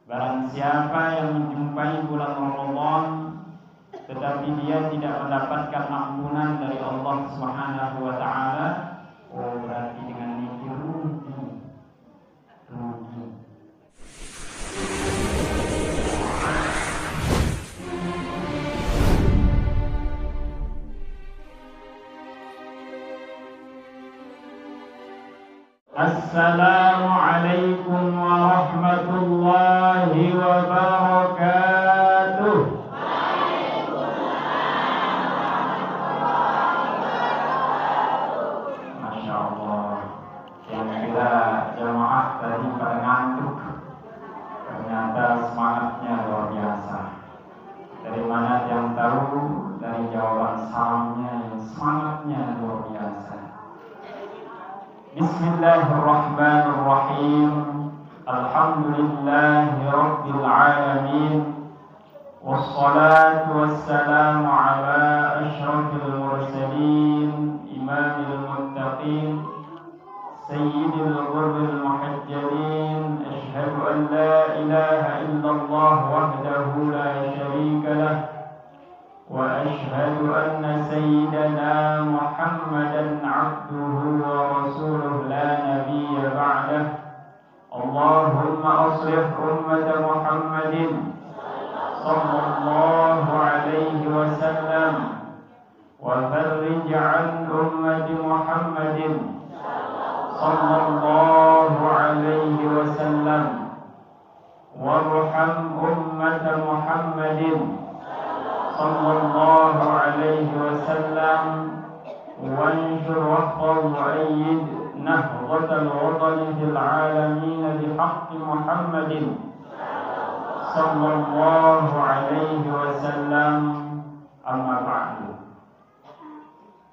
Barang siapa yang menjumpai bulan Ramadan tetapi dia tidak mendapatkan ampunan dari Allah Subhanahu wa taala, oh berarti dengan itu rugi. Assalamualaikum warahmatullahi wabarakatuh. Masya Allah, yang kira jamaah tadi pada ngantuk, ternyata semangatnya luar biasa. Dari mana yang tahu? Dari jawaban salamnya yang semangatnya luar biasa. Bismillahirrahmanirrahim. Alhamdulillahi rabbil alamin. Wassalatu wassalamu ala asyrafil mursalin, imamil muttaqin, sayyidil ghurril muhajjalin. Asyhadu an la ilaha illallah wahdahu la syarika lah, wa asyhadu anna sayyidana Muhammadan abduhu wa rasuluh la nabiyya ba'dah. Allahumma aslih ummata Muhammadin sallallahu alaihi wasallam wa farrij an ummati Muhammadin sallallahu alaihi wasallam warham ummata Muhammadin sallallahu alaihi wasallam wanshur wahfaz wa'ayyid nahdatal wadani fil alamin bihaqqi Muhammadin sallallahu alaihi wasallam. Amma ba'du.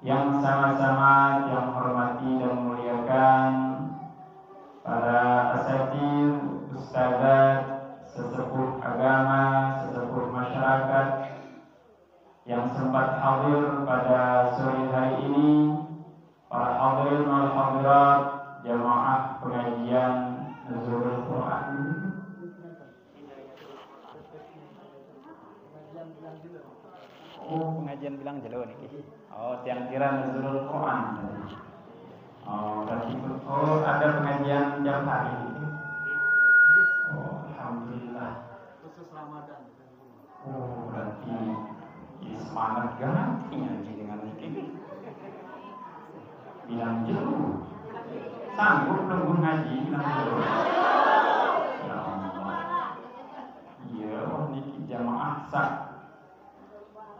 Yang sama-sama yang hormati dan muliakan para asatidz, ustadzat, sesepuh agama, sesepuh masyarakat yang sempat hadir pada sore hari ini, para hadirin wal hadirat jamaah pengajian Nuzulul Quran. Oh, pengajian bilang jelo nih. Oh, tiang kira Nuzulul Quran. Oh, berarti ada pengajian jam hari. Oh, alhamdulillah. Khusus Ramadan. Oh, berarti semangat ganti ngaji dengan ini. Bilang jelo. Sanggup belum ngaji bilang jelo. Ya Allah. Iya, ini jamaah sah.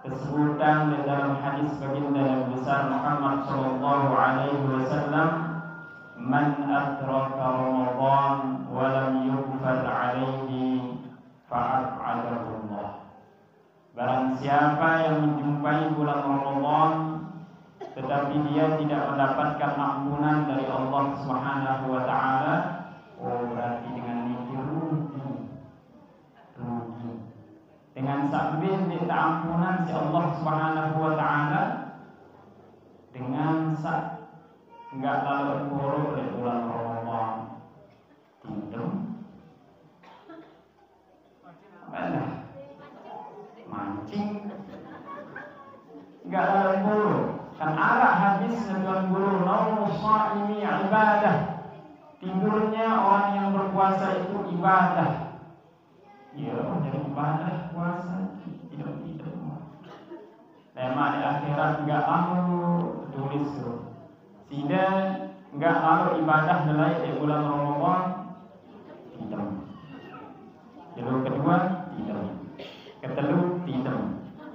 Disebutkan di dalam hadis baginda Nabi besar Muhammad sallallahu alaihi wasallam, man adraka Ramadan wa lam yughfar alaihi fa'ab'adahu Allah. Barang siapa yang menjumpai bulan Ramadan tetapi dia tidak mendapatkan ampunan dari Allah Subhanahu wa taala, oh berarti dengan itu rugi. Dengan sabit minta ampunan si Allah Subhanahu wa taala, dengan enggak lalu buruk di bulan Ramadan. Tidur. Mana? Mancing. Enggak lalu buruk. Kan arah hadis Tuan Guru, naumu shaimi ibadah. Tidurnya orang yang berpuasa itu ibadah. Ya, jadi ibadah puasa tidak. Tema di akhirat enggak lalu tulis tuh. Sehingga enggak lalu ibadah nilai di bulan Ramadan tidak. Jalur kedua tidak. Ketelu tidak.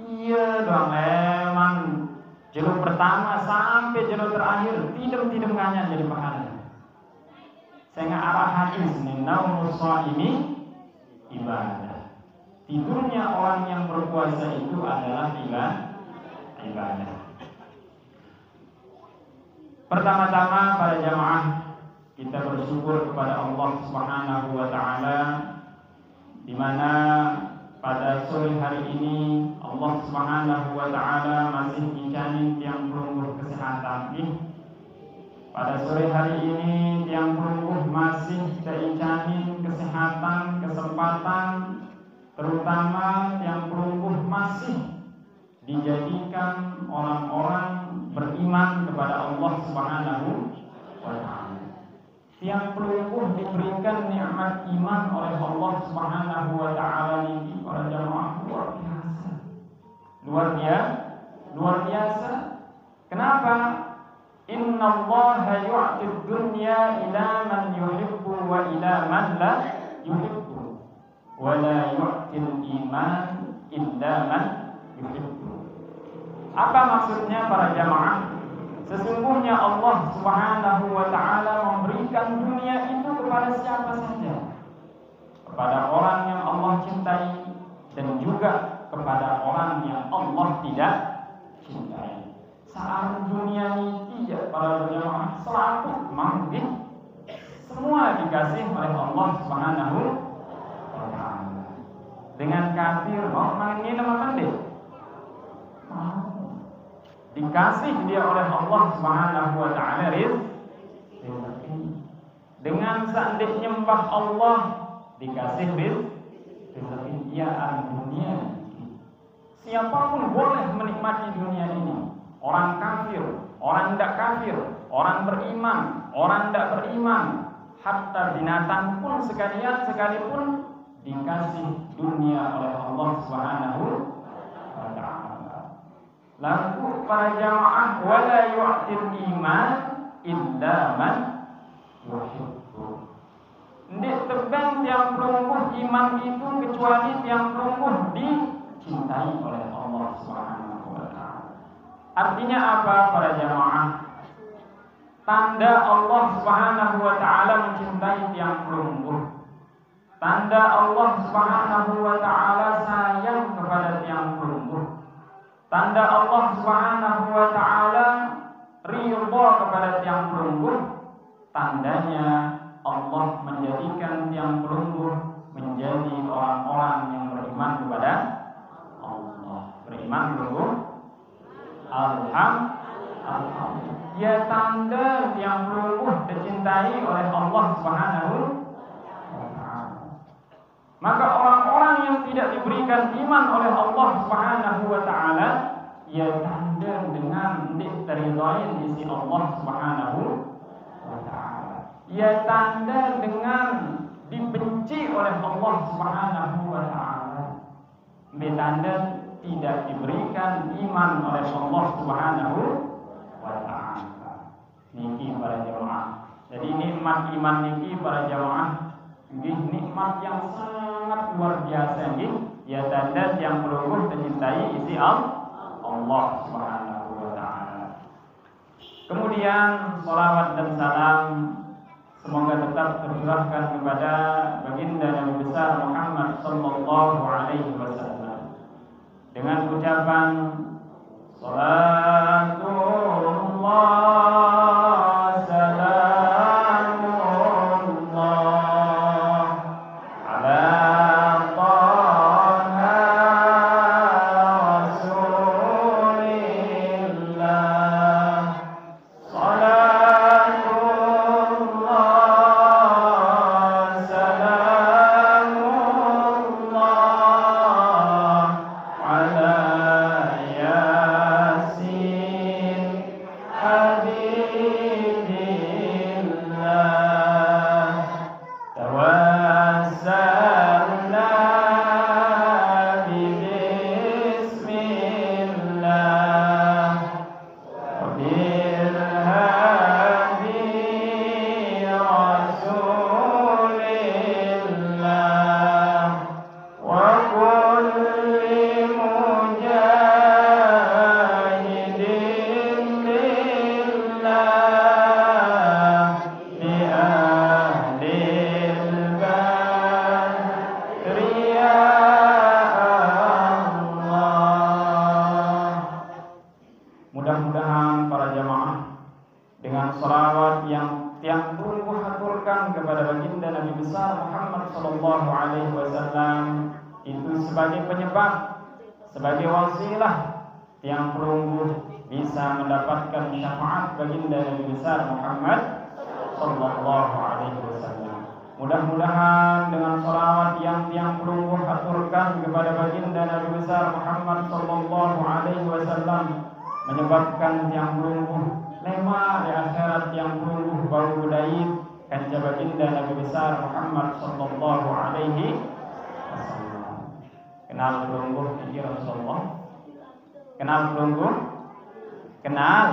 Iya dong, memang jalur pertama sampai jalur terakhir tidak nganya jadi pahala. Sehingga arah hadis ini naumu shaimi ibadah. Tidurnya orang yang berpuasa itu adalah ibadah. Pertama-tama para jamaah, kita bersyukur kepada Allah Subhanahu wa taala di mana pada sore hari ini Allah Subhanahu wa taala masih menjamin tiang perungguh kesehatan ini. Pada sore hari ini tiang perungguh masih kita jamin kesehatan, kesempatan, terutama yang pelumpuh masih dijadikan orang-orang beriman kepada Allah Subhanahu wa ta'ala. Yang pelumpuh diberikan nikmat iman oleh Allah Subhanahu wa ta'ala ini para jamaah luar biasa. Kenapa? Inna Allah yu'tid dunya ila man yuhibbu wa ila man la yuhibbu wa la yu'til iman illa man yuhibbu. Apa maksudnya para jamaah? Sesungguhnya Allah Subhanahu wa ta'ala memberikan dunia itu kepada siapa saja, kepada orang yang Allah cintai dan juga kepada orang yang Allah tidak cintai. Saat dunia ini tidak para jamaah selalu manggil, semua dikasih oleh Allah Subhanahu wa ta'ala. Dengan kafir mau manggil nama pandai, dikasih dia oleh Allah Subhanahu wa ta'ala rezeki. Dengan seandainya nyembah Allah dikasih rezeki. Ya dunia. Siapapun boleh menikmati dunia ini. Orang kafir, orang tidak kafir, orang beriman, orang tidak beriman, hatta binatang pun sekalipun dikasih dunia oleh Allah Subhanahu wa ta'ala. Lalu para jamaah wala yu'til iman illa man yuhibbu. Ndik tebang tiang pelumpuh iman itu kecuali tiang pelumpuh dicintai oleh Allah Subhanahu wa ta'ala. Artinya apa para jamaah? Tanda Allah Subhanahu wa ta'ala mencintai tiang pelumpuh. Tanda Allah Subhanahu wa ta'ala sayang kepada tiang pelumpuh. Tanda Allah Subhanahu wa ta'ala ridha kepada tiang pelumpuh. Tandanya Allah menjadikan tiang pelumpuh menjadi orang-orang yang beriman kepada Allah. Beriman pelumpuh. Alhamdulillah. Ya tanda tiang pelumpuh dicintai oleh Allah Subhanahu wa ta'ala. Maka orang-orang yang tidak diberikan iman oleh Allah Subhanahu wa ta'ala, ya tanda dengan diteridai di sisi Allah Subhanahu wa ta'ala. Ya tanda dengan dibenci oleh Allah Subhanahu wa ta'ala. Tanda tidak diberikan iman oleh Allah Subhanahu wa ta'ala. Niki para jamaah. Jadi nikmat iman niki para jamaah, nikmat yang sangat luar biasa nggih. Ya tanda yang pelumpuh dicintai isi Allah Subhanahu wa ta'ala. Kemudian salawat dan salam semoga tetap tercurahkan kepada baginda Nabi besar Muhammad sallallahu alaihi wasallam dengan ucapan salatullah sebagai wasilah yang pelumpuh bisa mendapatkan syafaat baginda Nabi besar Muhammad sallallahu alaihi wasallam. Mudah-mudahan dengan salawat alaihi wasallam. Kenal pelungguh iki Rasulullah? Kenal pelungguh? Kenal?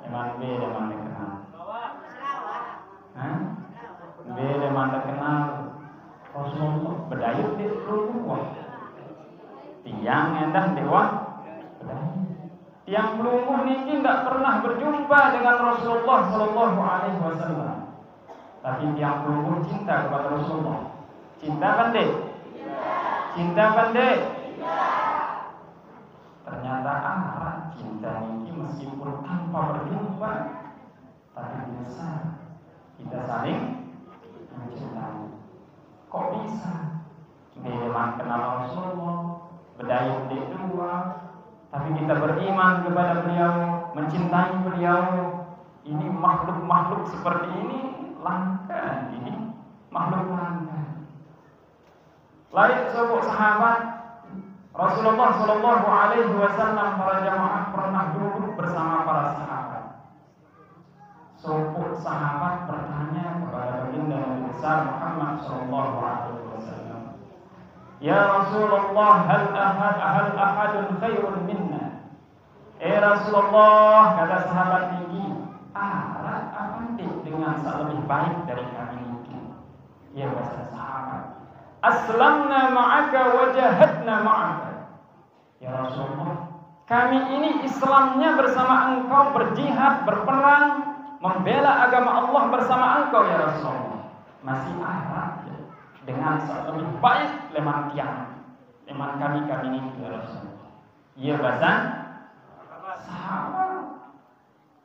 Emang beda mana kenal? Hah? Beda mana kenal? Rasulullah berdayut di pelungguh. Tiang endah dewa berdayut. Tiang pelungguh niki tidak pernah berjumpa dengan Rasulullah Sallallahu Alaihi Wasallam. Tapi tiang pelungguh cinta kepada Rasulullah. Cinta kan dek? Cinta kan dek? Ternyata arah cinta ini meskipun tanpa berjumpa, tapi bisa kita saling mencintai. Kok bisa? Memang kenal Rasulullah, berdayut di dua, tapi kita beriman kepada beliau, mencintai beliau. Ini makhluk-makhluk seperti ini langka, ini makhluk langka. Lain sebuah sahabat Rasulullah Sallallahu Alaihi Wasallam, para jamaah pernah duduk bersama para sahabat. Sebuah sahabat bertanya kepada baginda Nabi besar Muhammad Sallallahu Alaihi Wasallam, Ya Rasulullah, hal ahadun khairun minna? Rasulullah, kata sahabat tinggi, apa dengan lebih baik dari kami ini? Ya bahasa sahabat, Aslamna ma'aka wa jahadna ma'aka. Ya Rasulullah, kami ini Islamnya bersama engkau, berjihad, berperang, membela agama Allah bersama engkau ya Rasulullah. Masih ada dengan lebih baik leman tiang, leman kami ini ya Rasulullah. Ya bahasa sahabat,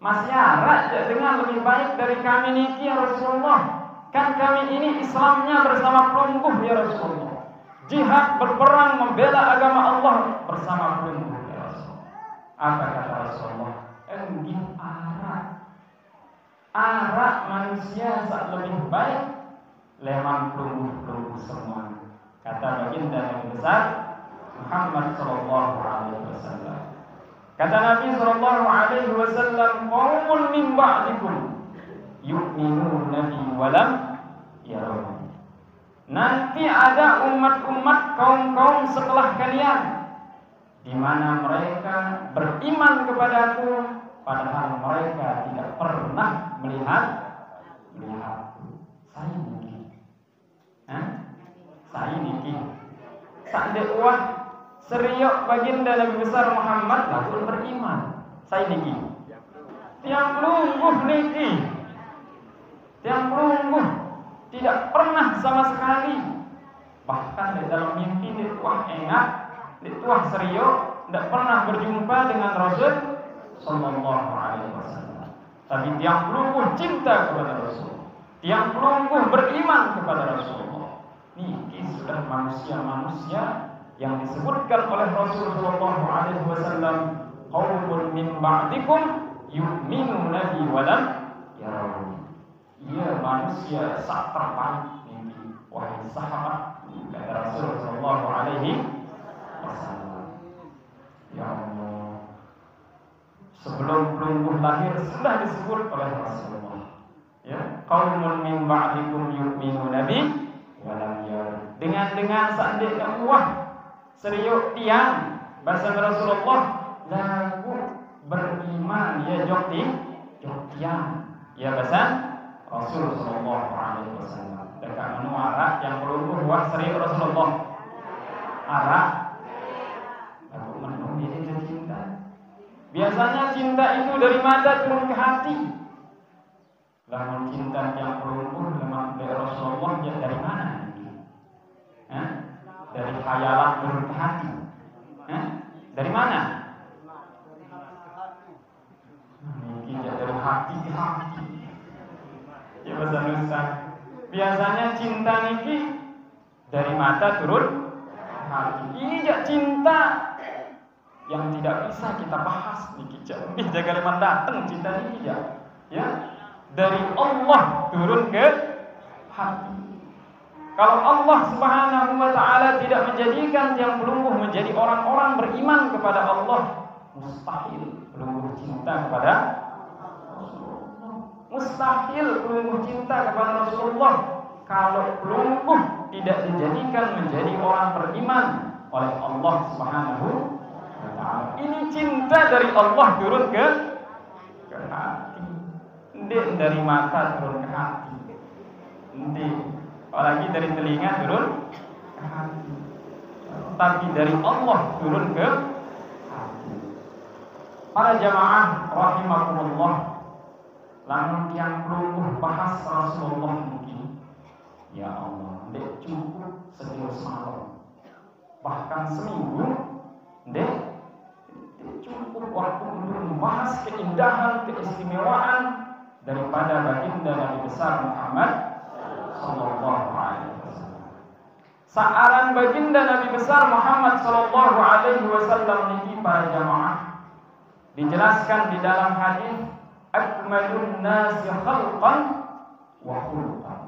masih ada dengan lebih baik dari kami ini ya Rasulullah. Kan kami ini Islamnya bersama pelungguh ya Rasulullah. Jihad, berperang, membela agama Allah bersama pelungguh ya Rasulullah. Apa kata Rasulullah? Enggih arak manusia saat lebih baik leman pelungguh semua. Kata baginda Nabi besar Muhammad Sallallahu Alaihi Wasallam. Kata Nabi Sallallahu Alaihi Wasallam, qaumun min ba'dikum yu'minuna bi walam yarawun. Nanti ada umat-umat kaum-kaum setelah kalian, di mana mereka beriman kepadaku padahal mereka tidak pernah melihat saya niki. Saya niki. Sak dakwah seriuk baginda Nabi besar Muhammad lalu beriman. Saya niki. Tiang pelungguh niki. Tiang pelungguh tidak pernah sama sekali, bahkan di dalam mimpi di tuah enak, di tuah serius, tidak pernah berjumpa dengan Rasul Sallallahu Alaihi Wasallam. Tapi tiang pelungguh cinta kepada Rasul, tiang pelungguh beriman kepada Rasulullah. Ini sudah manusia-manusia yang disebutkan oleh Rasul Sallallahu Alaihi Wasallam, qaumun min ba'dikum yu'minuna bi walam yarawun. Ia manusia sak terbaik ini, wahai sahabat, kata Rasul Sallallahu Alaihi Wasallam. Ya Allah, sebelum pelungguh lahir sudah disebut oleh Rasulullah. Ya, qaumun min ba'dikum yu'minuna bi walam yarawun. Dengan seandainya seriuk tiang bahasa Rasulullah lagu beriman ya jok tiang ya bahasa Rasul Sallallahu Alaihi Wasallam. Dekat menu arak yang pelungguh buat serius Rasulullah. Arak, aku menu ini cinta. Biasanya cinta itu dari mata turun ke hati. Lamun cinta yang pelungguh memang dari Rasulullah dari mana? Dari khayalan turun ke hati. Dari mana? Ini dari hati ke hati. Ya bahasa biasanya cinta niki dari mata turun hati. Ini jak cinta yang tidak bisa kita bahas niki. Lebih jaga leman datang cinta niki ya. Dari Allah turun ke hati. Kalau Allah Subhanahu wa taala tidak menjadikan tiang pelungguh menjadi orang-orang beriman kepada Allah, mustahil pelungguh cinta kepada Rasulullah. Mustahil pelungguh cinta kepada Rasulullah kalau pelungguh tidak dijadikan menjadi orang beriman oleh Allah Subhanahu wa taala. Ini cinta dari Allah turun ke hati. Ndek dari mata turun ke hati. Ndek apalagi dari telinga turun ke hati. Tapi dari Allah turun ke hati. Para jamaah rahimakumullah, lamun yang pelungguh bahas Rasulullah mungkin, ya Allah, ndek cukup setiap malam, bahkan seminggu, ndek cukup waktu untuk membahas keindahan, keistimewaan daripada baginda Nabi besar Muhammad sallallahu alaihi wasallam. Saaran baginda Nabi besar Muhammad sallallahu alaihi wasallam niki para jamaah dijelaskan di dalam hadis akmalun nasi khalqan wa khuluqan.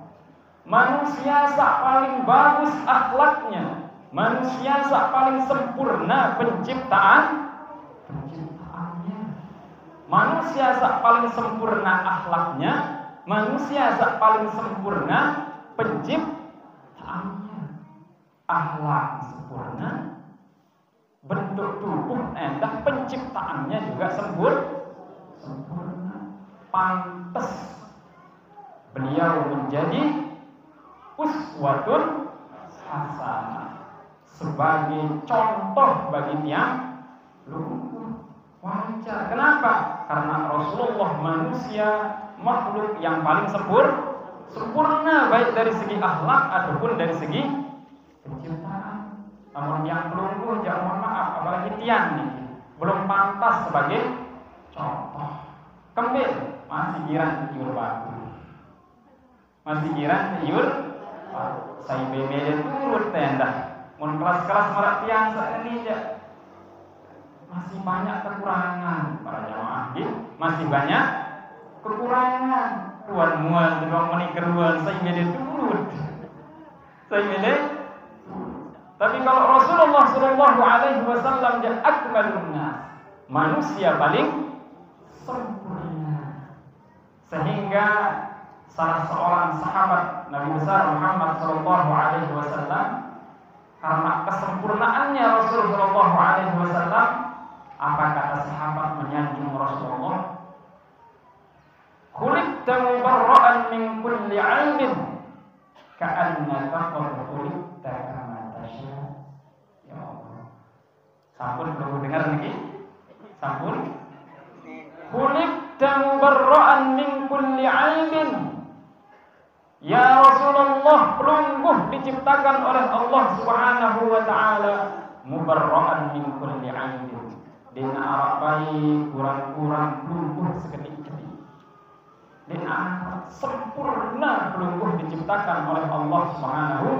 Manusia sak paling bagus akhlaknya, manusia sak paling sempurna penciptaannya. Manusia sak paling sempurna akhlaknya, manusia sak paling sempurna penciptaannya. Akhlak sempurna, bentuk tubuh endah, penciptaannya juga sempurna. Pantas beliau menjadi uswatun hasanah, sebagai contoh bagi tiang lumpuh. Wajar. Kenapa? Karena Rasulullah manusia, makhluk yang paling sempurna baik dari segi akhlak ataupun dari segi penciptaan. Namun yang pelungguh, jangan mohon maaf, apalagi tiang nih, belum pantas sebagai contoh. Kembali masih girang tiur batu, masih girang tiur batu. Saya bebel turut tenda. Mun kelas-kelas merak tiang saat ini aja masih banyak kekurangan para jamaah. Masih banyak kekurangan. Tuan muan dengan menikeruan saya bebel turut. Saya bebel. Tapi kalau Rasulullah Shallallahu Alaihi Wasallam dia akmalun nas, manusia paling sempurna, sehingga salah seorang sahabat Nabi besar Muhammad Shallallahu Alaihi Wasallam, karena kesempurnaannya Rasul Shallallahu Alaihi Wasallam, apa kata sahabat menyanjung Rasulullah? Khuliqta mubarra'an min kulli 'aibin ka'annaka qad khuliqta kama tasya. Ya Allah. Sampun belum dengar lagi? Sampun. Khuliqta mubarra'an min kulli 'aibin. Ya Rasulullah, pelungguh diciptakan oleh Allah Subhanahu wa taala, mubarra'an min kulli 'aibin. Dina arabai kurang-kurang pelungguh seketik-ketik. Dina sempurna pelungguh diciptakan oleh Allah Subhanahu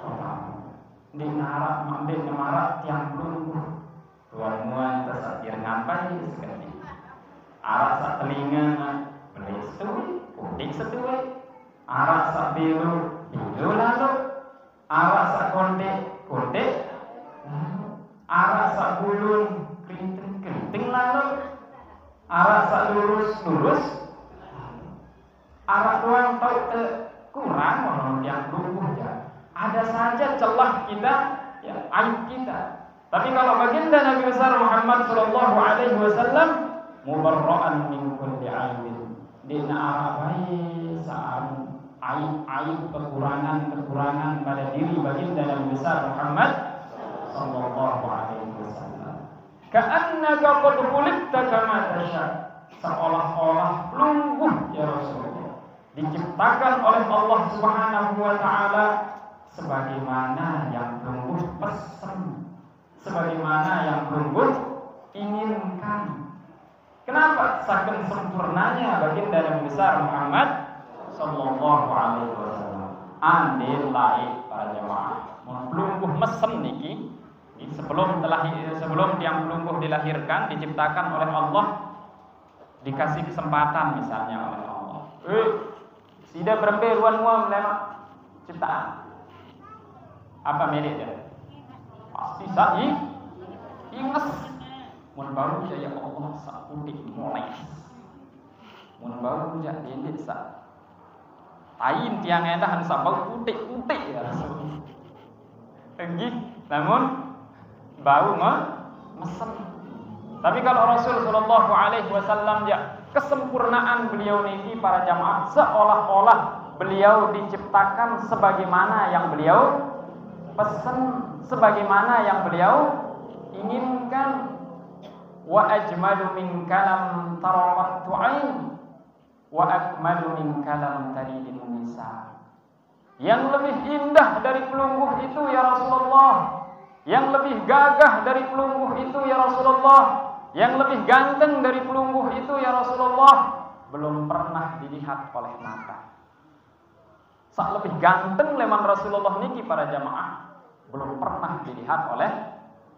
wa taala. Dina arab mandek marak tiang pelungguh. Tuan muan tersatir ngapai seketik. Arak sak telinga beli setui, putih setui. Arak sak biru, biru lalu. Arak sak konde, konde. Arak sak bulun, keriting, keriting lalu. Arak sak lurus, lurus. Arak doang tahu kurang orang yang lumpuh ya. Ada saja celah kita, ya, aib kita. Tapi kalau baginda Nabi besar Muhammad Sallallahu Alaihi Wasallam, mubarra'an min kulli aibin. Dina arabai sa'an aib kekurangan pada diri baginda Nabi besar Muhammad Sallallahu Alaihi Wasallam. Ka'annaka qad khuliqta kama tasya. Seolah-olah lumpuh ya Rasulullah, diciptakan oleh Allah Subhanahu wa taala sebagaimana yang lumpuh pesan, sebagaimana yang lumpuh inginkan. Kenapa? Saking sempurnanya baginda Nabi besar Muhammad sallallahu alaihi wasallam. Andil laik para jemaah. Mun lumpuh mesen niki, sebelum tiang lumpuh dilahirkan, diciptakan oleh Allah, dikasih kesempatan misalnya oleh Allah. Sida berembe ruan muam lema ciptaan. Apa milik dia? Pasti sai inges. Mun baru ya Allah sak putih mulai. Mun baru ya ini sak tain tiang endah sak bau putih ya. namun bau mesem. Tapi kalau Rasul sallallahu alaihi wasallam ya kesempurnaan beliau niki para jamaah seolah-olah beliau diciptakan sebagaimana yang beliau pesan, sebagaimana yang beliau inginkan. Wa ajmalu min kalam taramat tu'ain wa akmalu min kalam taridin nisa. Yang lebih indah dari pelungguh itu ya Rasulullah, yang lebih gagah dari pelungguh itu ya Rasulullah, yang lebih ganteng dari pelungguh itu ya Rasulullah, belum pernah dilihat oleh mata. Sak lebih ganteng leman Rasulullah niki para jamaah belum pernah dilihat oleh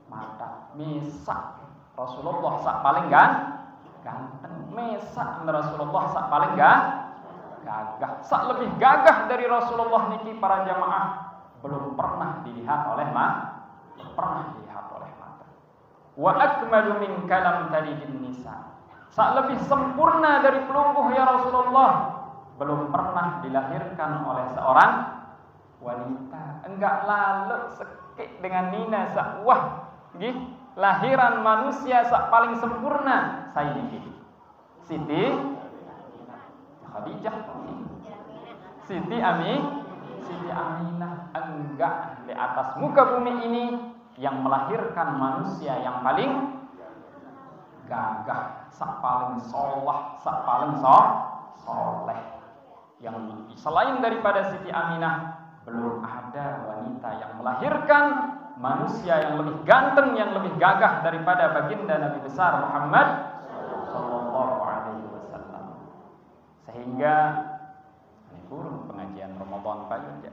mata. Misak Rasulullah sak paling ganteng, mesak Rasulullah sak paling gagah. Sak lebih gagah dari Rasulullah niki para jamaah belum pernah dilihat oleh mata. Wa akmalu min kalam taridin nisa. Sak lebih sempurna dari pelungguh ya Rasulullah belum pernah dilahirkan oleh seorang wanita. Enggak lalu sekik dengan nina sak wah nggih. Lahiran manusia sak paling sempurna saya niki Siti Khadijah, Siti Aminah. Enggak, di atas muka bumi ini yang melahirkan manusia yang paling gagah, sak paling sholah, sak paling soleh. Yang selain daripada Siti Aminah belum ada wanita yang melahirkan manusia yang lebih ganteng, yang lebih gagah daripada baginda Nabi besar Muhammad sallallahu alaihi wasallam. Sehingga ini burung pengajian Ramadan pagi aja.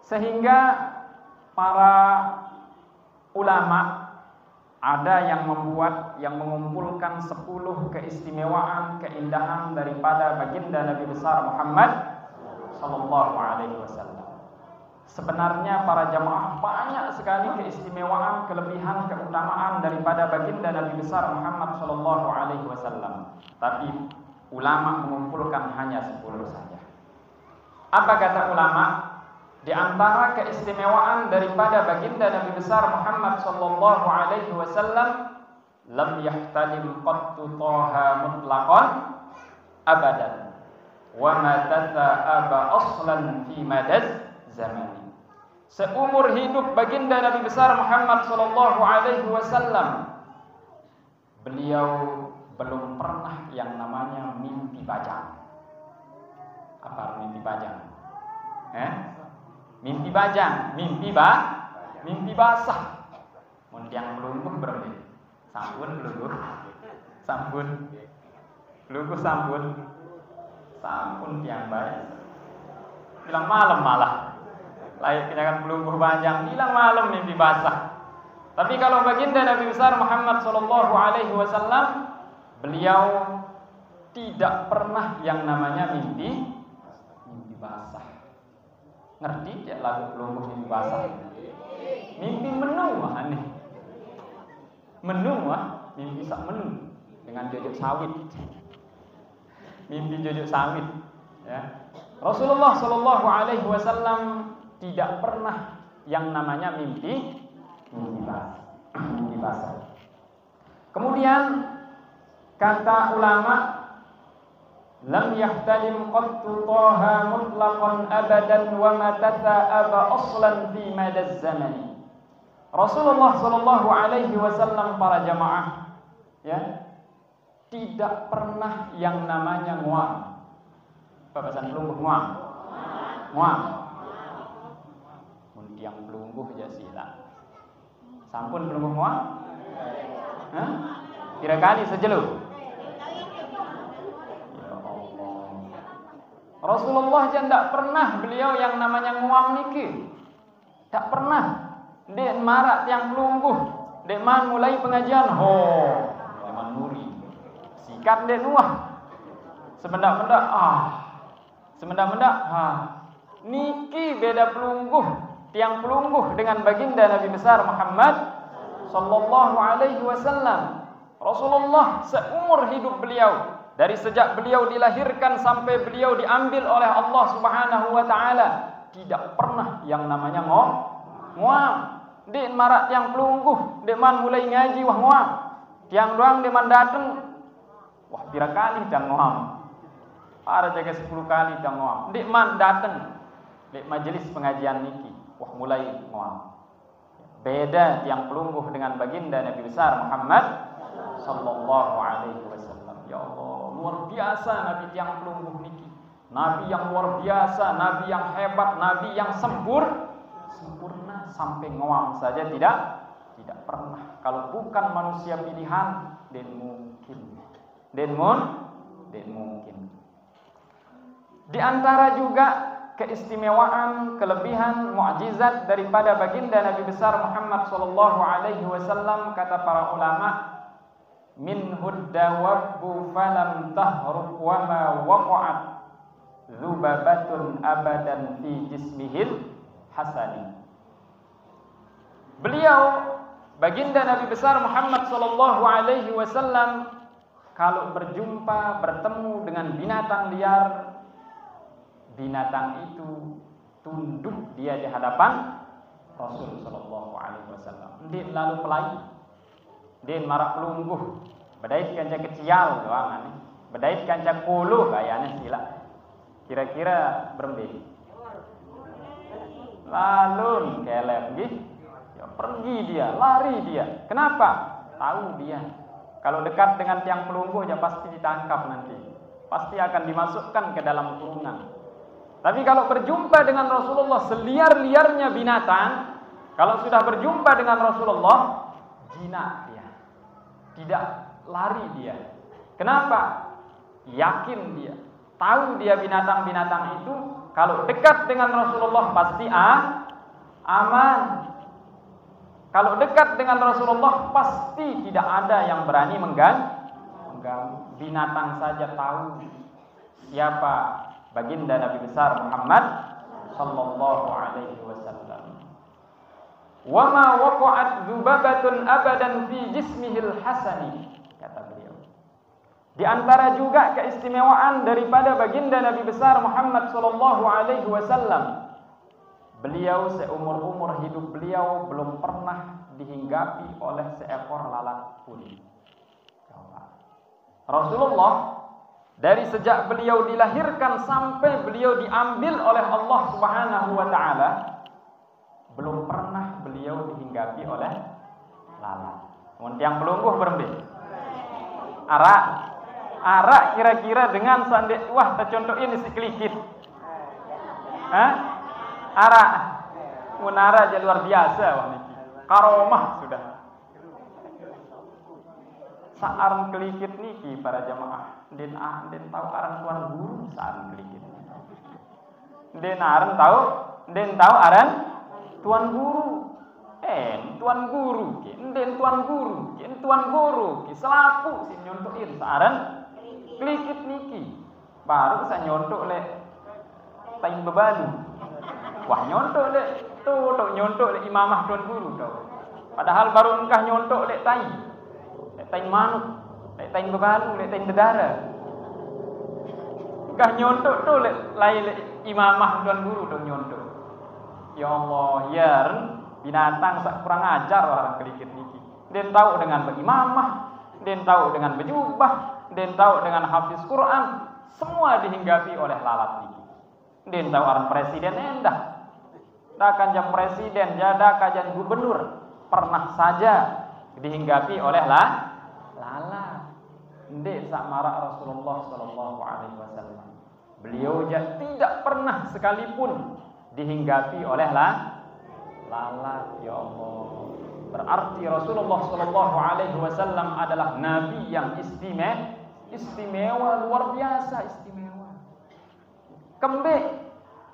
Sehingga para ulama ada yang mengumpulkan 10 keistimewaan, keindahan daripada baginda Nabi besar Muhammad sallallahu alaihi wasallam. Sebenarnya para jamaah banyak sekali keistimewaan, kelebihan, keutamaan daripada baginda Nabi besar Muhammad sallallahu alaihi wasallam. Tapi ulama mengumpulkan hanya 10 saja. Apa kata ulama? Di antara keistimewaan daripada baginda Nabi besar Muhammad sallallahu alaihi wasallam, lam yahtalim qattu taha mutlaqan abadan wa ma tasa'aba aslan fi madaz zamani. Seumur hidup baginda Nabi besar Muhammad sallallahu alaihi wasallam, beliau belum pernah yang namanya mimpi bajang. Apa mimpi bajang? Mimpi bajang, mimpi basah. Mun yang melungguh berarti sampun melungguh. Sampun tiang baik. Bilang malam malah. Layaknya kan pelungguh panjang, bilang malam mimpi basah. Tapi kalau baginda Nabi besar Muhammad sallallahu alaihi wasallam, beliau tidak pernah yang namanya mimpi basah. Ngerti ya lagu pelungguh mimpi basah? Mimpi menu aneh. Menu mimpi sak menu dengan jojok sawit. Mimpi jojok sawit ya. Rasulullah sallallahu alaihi wasallam tidak pernah yang namanya mimpi basah. Kemudian kata ulama, lam yahtalim qattu taha mutlaqan abadan wa ma tasa'aba aslan fi madaz zamani. Rasulullah sallallahu alaihi wasallam para jamaah ya tidak pernah yang namanya nguam. Babasan pelungguh nguam. Yang pelungguh aja sila. Sampun pelungguh nguam? Kira kali sejeluk. Ya Allah. Rasulullah aja tidak pernah beliau yang namanya nguam niki. Tak pernah. Dek marak yang pelungguh. Dek man mulai pengajian. Deman muri. Sikat dek nuah. Semendak-mendak. Semendak-mendak. Niki beda pelungguh. Tiang pelungguh dengan baginda Nabi besar Muhammad sallallahu alaihi wasallam. Rasulullah seumur hidup beliau, dari sejak beliau dilahirkan sampai beliau diambil oleh Allah Subhanahu wa taala, tidak pernah yang namanya ngoam. Dek marak tiang pelungguh, dek man mulai ngaji wah ngoam. Tiang doang dek man dateng, wah pira kali tiang ngoam. Para jaga 10 kali tiang ngoam. Dek man dateng, dek majelis pengajian niki, wah mulai ngoam. Beda tiang pelungguh dengan baginda Nabi besar Muhammad sallallahu alaihi wasallam. Ya Allah, luar biasa Nabi tiang pelungguh niki. Nabi yang luar biasa, Nabi yang hebat, Nabi yang sempurna sampai ngoam saja tidak pernah. Kalau bukan manusia pilihan, dan mungkin. Di antara juga keistimewaan, kelebihan, mukjizat daripada baginda Nabi besar Muhammad sallallahu alaihi wasallam, kata para ulama, minhud dawabbu falam tahruk wa ma waqa'at dzubabatun abadan fi jismihil hasani. Beliau baginda Nabi besar Muhammad sallallahu alaihi wasallam kalau berjumpa, bertemu dengan binatang liar, binatang itu tunduk dia di hadapan Rasul sallallahu alaihi wasallam. Dia lalu pelai, dia marak pelungguh, bedait kanca kecial doang, bedait kanca kulu kayaknya sila. Kira-kira berembe. Lalu kelep nggih. Ya pergi dia, lari dia. Kenapa? Tahu dia kalau dekat dengan tiang pelungguh ya pasti ditangkap nanti. Pasti akan dimasukkan ke dalam kurungan. Tapi kalau berjumpa dengan Rasulullah, seliar-liarnya binatang, kalau sudah berjumpa dengan Rasulullah, jinak dia. Tidak lari dia. Kenapa? Yakin dia. Tahu dia binatang-binatang itu kalau dekat dengan Rasulullah pasti aman. Kalau dekat dengan Rasulullah pasti tidak ada yang berani mengganggu. Binatang saja tahu siapa baginda Nabi besar Muhammad sallallahu alaihi wasallam. Wa ma waqa'at dzubabatun abadan fi jismihil hasani, kata beliau. Di antara juga keistimewaan daripada baginda Nabi besar Muhammad sallallahu alaihi wasallam, beliau seumur-umur hidup beliau belum pernah dihinggapi oleh seekor lalat pun. Rasulullah dari sejak beliau dilahirkan sampai beliau diambil oleh Allah Subhanahu wa taala, belum pernah beliau dihinggapi oleh lalat. Mun tiang pelungguh berembe. Arak kira-kira dengan sandek wah tercontohin isi kelikit. Arak. Munara aja luar biasa wah niki. Karomah sudah. Saarang kelikit niki para jamaah. Den tahu aran tuan guru saarang kelikit. Den tahu aran tuan guru. Tuan guru tuan guru ki selaku si nyontokin saarang kelikit niki. Baru saya nyontok le tain bebalu. Wah nyontok le tuh nyontok le imamah tuan guru tuh. Padahal baru engkah nyontok le tain manuk, le tain bebalu, le tain dedara. Engkah nyontok tuh le imamah tuan guru tuh nyontok. Ya Allah, ya binatang sak kurang ajar orang kelikit niki. Den tahu dengan berimamah, den tahu dengan berjubah, den tahu dengan hafiz Quran, semua dihinggapi oleh lalat niki. Den tahu orang presiden endah. Da kanjeng presiden, jada kanjeng gubernur pernah saja dihinggapi oleh lalat. Ndek sak marak Rasulullah sallallahu alaihi wasallam. Beliau tidak pernah sekalipun dihinggapi oleh lalat. Ya Allah. Berarti Rasulullah sallallahu alaihi wasallam adalah nabi yang istimewa, luar biasa istimewa. Kembe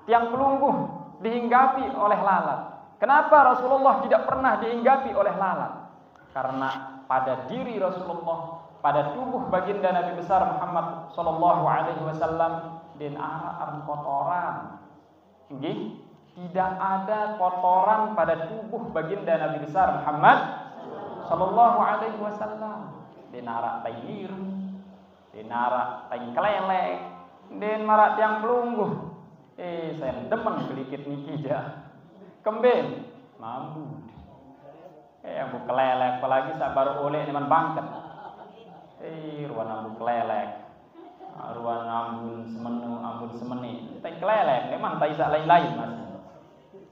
tiang pelungguh dihinggapi oleh lalat. Kenapa Rasulullah tidak pernah dihinggapi oleh lalat? Karena pada diri Rasulullah, pada tubuh baginda Nabi besar Muhammad sallallahu alaihi wasallam den aran kotoran. Nggih, tidak ada kotoran pada tubuh baginda Nabi besar Muhammad sallallahu alaihi wasallam. Den arak tai irung, den arak tai kelelek, den marak tiang pelungguh. Saya demen kelikit niki ja. Kembing mampu. Aku kelelek apalagi sak baru oleh neman bangket. Ruan ambu kelelek. Ruan ambun semeni. Tai kelelek memang tai sak lain-lain Mas.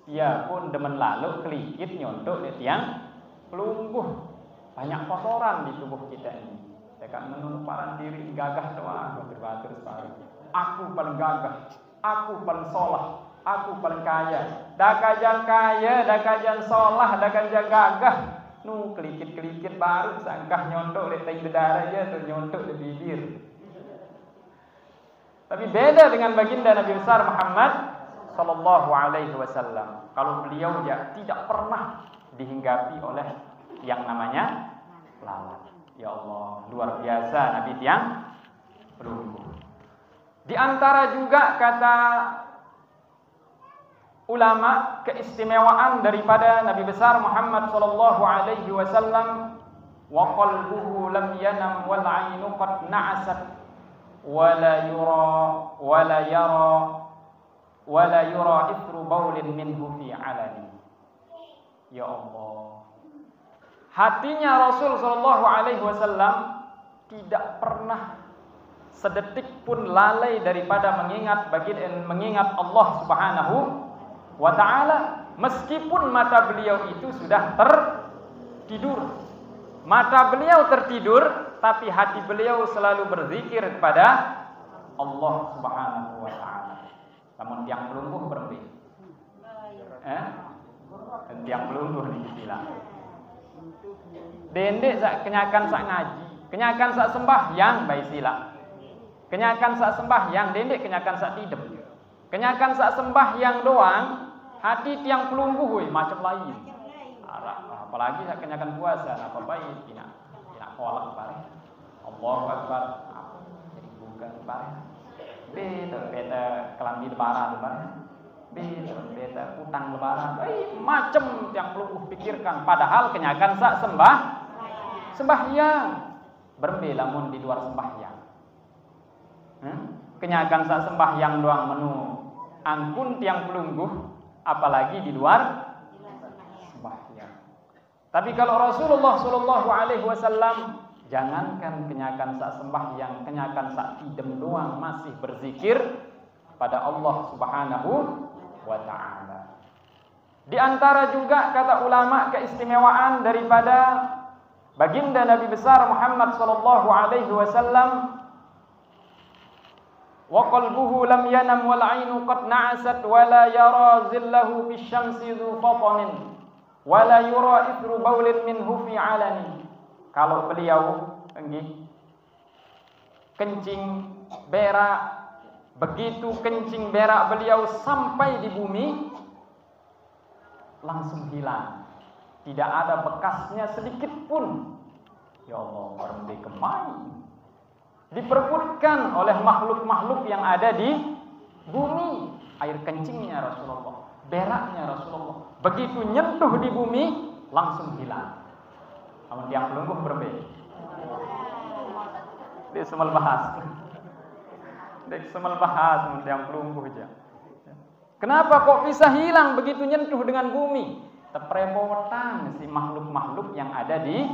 Ya pun demen lalu kelikit nyontok di tiang pelungguh. Banyak kotoran di tubuh kita ini. Tekan menumparan diri gagah doang batur separuh. Aku paling gagah, aku paling sholah, aku paling kaya. Dakajan kaya, dakajan sholah, dakajan gagah. Nu kelikit-kelikit baru sangkah nyontok di tai bedara aja tuh nyontok di bibir. Tapi beda dengan baginda Nabi besar Muhammad sallallahu alaihi wasallam. Kalau beliau ya tidak pernah dihinggapi oleh yang namanya lalat. Ya Allah, luar biasa Nabi tiang pelungguh. Di antara juga kata ulama keistimewaan daripada Nabi besar Muhammad sallallahu alaihi wasallam, wa qalbuhu lam yanam wal 'ainu qad na'asat wa la yura ithru baulin minhu fi 'alani. Ya Allah, hatinya Rasul sallallahu alaihi wasallam tidak pernah sedetik pun lalai daripada mengingat Allah Subhanahu wa taala, meskipun mata beliau itu sudah tertidur. Mata beliau tertidur, tapi hati beliau selalu berzikir kepada Allah Subhanahu wa taala. Namun tiang pelungguh berhenti. Tiang pelungguh dibilang. Dendek sak kenyakan sak ngaji, kenyakan sak sembahyang baik sila. Kenyakan sak sembahyang dendek kenyakan sak tidep. Kenyakan sak sembahyang doang, hati tiang pelungguh macam lain. Apalagi sak kenyakan puasa apa baik tidak kolak bareng. Allahu akbar. Jadi bukan bareng. Beda kelambi lebaran bareng. Beda utang lebaran. Macam tiang pelungguh pikirkan, padahal kenyakan sak sembahyang. Berbeda lamun di luar sembahyang. Kenyakan sak sembahyang doang menu angkun tiang pelungguh, apalagi di luar sembahyang. Tapi kalau Rasulullah sallallahu alaihi wasallam, jangankan kenyakan sak sembahyang, kenyakan sak tidem doang masih berzikir pada Allah Subhanahu wa taala. Di antara juga kata ulama keistimewaan daripada baginda Nabi besar Muhammad sallallahu alaihi wasallam, wa qalbuhu lam yanam wal 'ainu qad na'asat wa la yara zillahu fis syamsi dzu fatanin wa la yura ithru baulin minhu fi 'alani. Kalau beliau kencing berak, begitu kencing berak beliau sampai di bumi langsung hilang, tidak ada bekasnya sedikit pun. Ya Allah, berhenti kemai diperebutkan oleh makhluk-makhluk yang ada di bumi. Air kencingnya Rasulullah, beraknya Rasulullah, begitu nyentuh di bumi langsung hilang. Namun yang pelungguh berbeda. Dia semal bahas yang pelungguh aja. Kenapa kok bisa hilang begitu nyentuh dengan bumi? Teprepotan si makhluk-makhluk yang ada di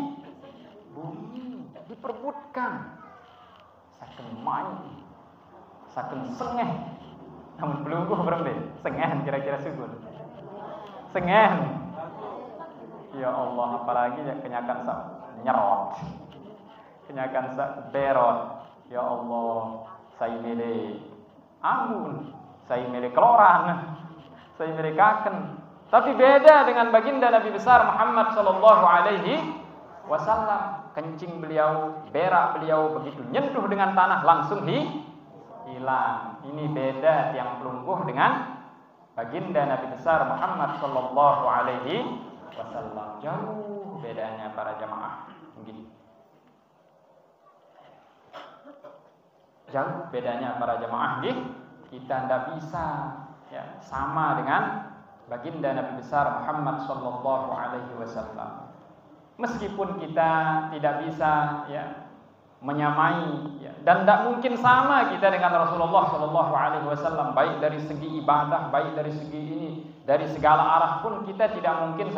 bumi, diperebutkan. Saken main, saken sengeh. Namun pelungguh berbeda. Sengeh kira-kira subur. Sengeh. Ya Allah, apalagi kenyakan sak nyerot, kenyakan sak berot. Ya Allah, saya milih amun, saya milih keloran, saya milih kaken. Tapi beda dengan baginda Nabi besar Muhammad sallallahu alaihi wasallam. Kencing beliau, berak beliau begitu nyentuh dengan tanah langsung hilang. Ini beda tiang pelungguh dengan baginda Nabi besar Muhammad sallallahu alaihi wasallam. Jauh bedanya para jamaah. Jauh bedanya para jamaah. Kita tidak bisa ya, sama dengan baginda Nabi besar Muhammad sallallahu alaihi wasallam. Meskipun kita tidak bisa ya menyamai ya. Dan tidak mungkin sama kita dengan Rasulullah Shallallahu Alaihi Wasallam, baik dari segi ibadah, baik dari segi ini, dari segala arah pun kita tidak mungkin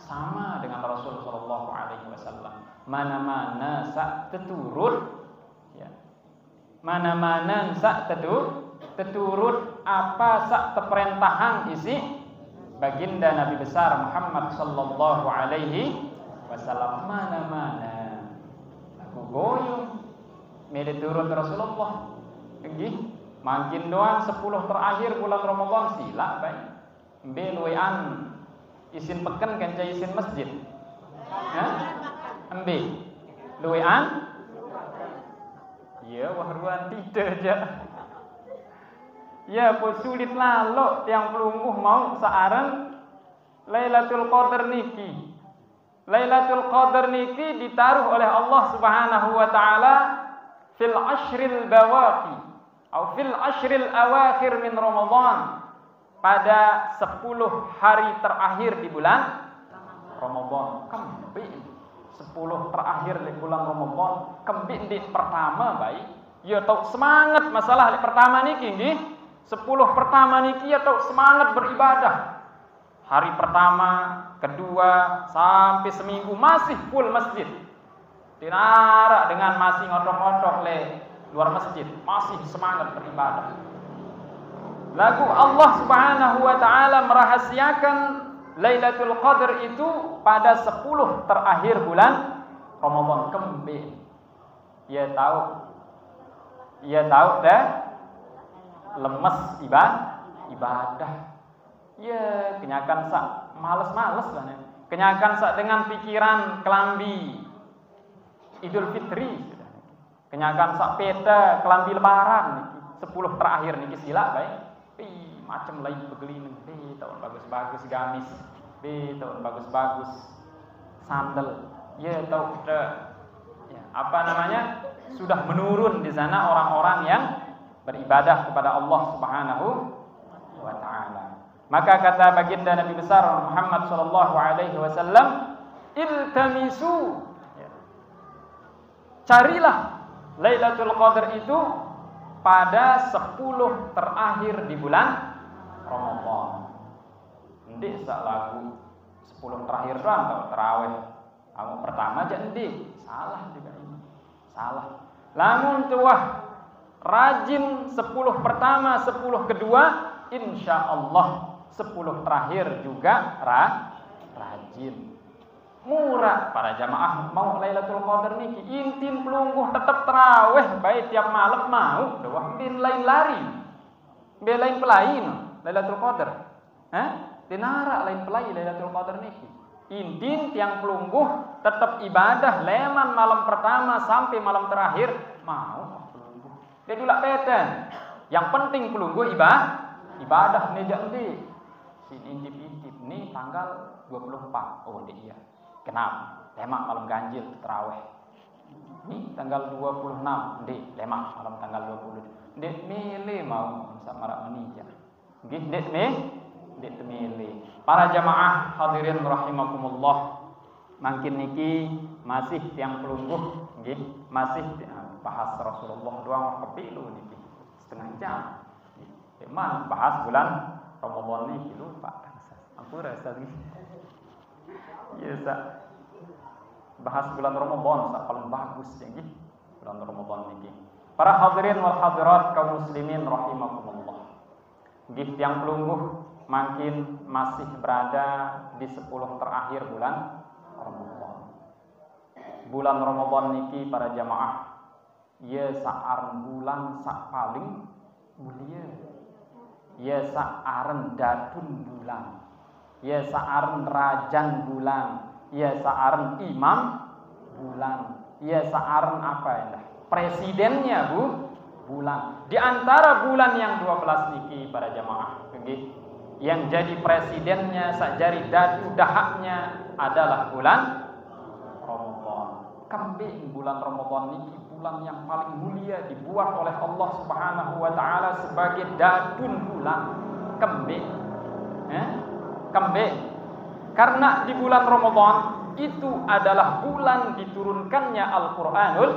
sama dengan Rasul Shallallahu Alaihi Wasallam. Mana-mana sak teturut, ya. Mana-mana sak teturut apa sak teperintahan isi baginda Nabi besar Muhammad Sallallahu Alaihi Wasallam. Mana-mana aku goyong mede turun Rasulullah gih makin doang 10 terakhir bulan Ramadan sila baik beluan isin peken kanca isin masjid ya embe luan ya wahruan tidak aja ya pun sulit lalu yang pelungguh mau searang Lailatul Qadar niki. Lailatul Qadar niki ditaruh oleh Allah Subhanahu wa taala fil ashril bawaqi atau fil ashril awakhir min Ramadan, pada 10 hari terakhir di bulan Ramadan. Kembi 10 terakhir di bulan Ramadan, kembi di pertama baik. Ya tahu semangat masalah di pertama niki nggih. 10 pertama niki ya tahu semangat beribadah. Hari pertama, kedua, sampai seminggu masih full masjid. Tinara dengan masih ngotok-ngotok le luar masjid, masih semangat beribadah. Lalu Allah Subhanahu wa taala merahasiakan Lailatul Qadar itu pada 10 terakhir bulan Ramadan kembe. Ia tahu dah lemes ibadah. Ya, kenyakan sak males-males lah nih. Kenyakan sak dengan pikiran kelambi Idul Fitri. Kenyakan sak peta kelambi lebaran niki. 10 terakhir niki sila baik. Macam lain begeli nih. Tahun bagus-bagus gamis. Tahun bagus-bagus sandal. Ya, tahu ya, apa namanya? Sudah menurun di sana orang-orang yang beribadah kepada Allah Subhanahu wa taala. Maka kata baginda Nabi besar Muhammad sallallahu alaihi wasallam, iltamisu, carilah Lailatul Qadar itu pada 10 terakhir di bulan Ramadan. Ndik sak lagu 10 terakhir doang atau tarawih. Kamu pertama aja ndik, salah juga ini. Salah. Lamun tuah rajin 10 pertama, 10 kedua, insyaallah 10 terakhir juga rajin. Murah para jamaah mau Lailatul Qadar niki intin pelungguh tetap tarawih baik tiap malam mau doang bin lain lari. Be lain pelain Lailatul Qadar. Dinara lain pelai Lailatul Qadar niki. Intin tiang pelungguh tetap ibadah leman malam pertama sampai malam terakhir mau pelungguh. Dia dulak peten. Yang penting pelungguh ibadah nih jadi. Intip-intip nih tanggal 24. Oh dia. Kenapa? Lemak malam ganjil tarawih. Nih tanggal 26. Dek lemak malam tanggal 20. Dek milih mau sama marak menija. Nggih dek milih. Para jamaah hadirin rahimakumullah. Makin niki masih tiang pelungguh nggih, masih bahas Rasulullah doang kepilu niki. Setengah jam. Emang bahas bulan Ramadan ini lupa. Aku rasa lagi. Ya, bahas bulan Ramadan paling bagus ya gitu. Bulan Ramadan ini. Para hadirin wal hadirat kaum muslimin rahimakumullah. Nggih tiyang pelungguh makin masih berada di 10 terakhir bulan Ramadan. Bulan Ramadan niki para jamaah ya saaran bulan sak paling mulia. Ya saaran datun bulan. Ya saaran rajan bulan. Ya saaran imam bulan. Ya saaran apa ya? Presidennya bulan. Di antara bulan yang 12 niki para jamaah, yang jadi presidennya sakjari dadu dahaknya adalah bulan Ramadan. Kambing bulan Ramadan niki bulan yang paling mulia dibuat oleh Allah Subhanahu wa taala sebagai dadun bulan. Kambing. Kambing. Karena di bulan Ramadan itu adalah bulan diturunkannya Al-Qur'anul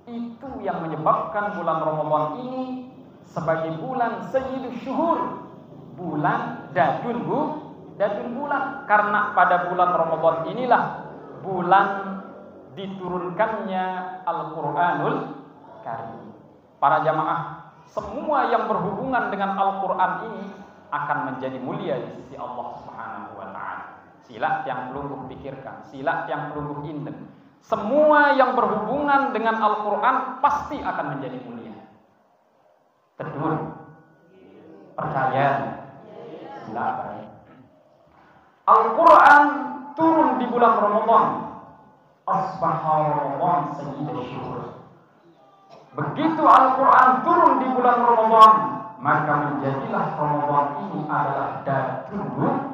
Itu yang menyebabkan bulan Ramadan ini sebagai bulan sayyidus syuhur, bulan dadun bulan. Karena pada bulan Ramadan inilah bulan diturunkannya Al-Qur'anul Karim. Para jamaah, semua yang berhubungan dengan Al-Quran ini akan menjadi mulia di sisi Allah Subhanahu wa ta'ala. Sila yang perlu pikirkan, sila yang perlu indeng. Semua yang berhubungan dengan Al-Quran pasti akan menjadi mulia. Betul? Percaya? Silakan. Al-Quran turun di bulan Ramadan. Asbaha Ramadan sayyidul syuhur. Begitu Al-Quran turun di bulan Ramadan, maka menjadilah Ramadan ini adalah dadun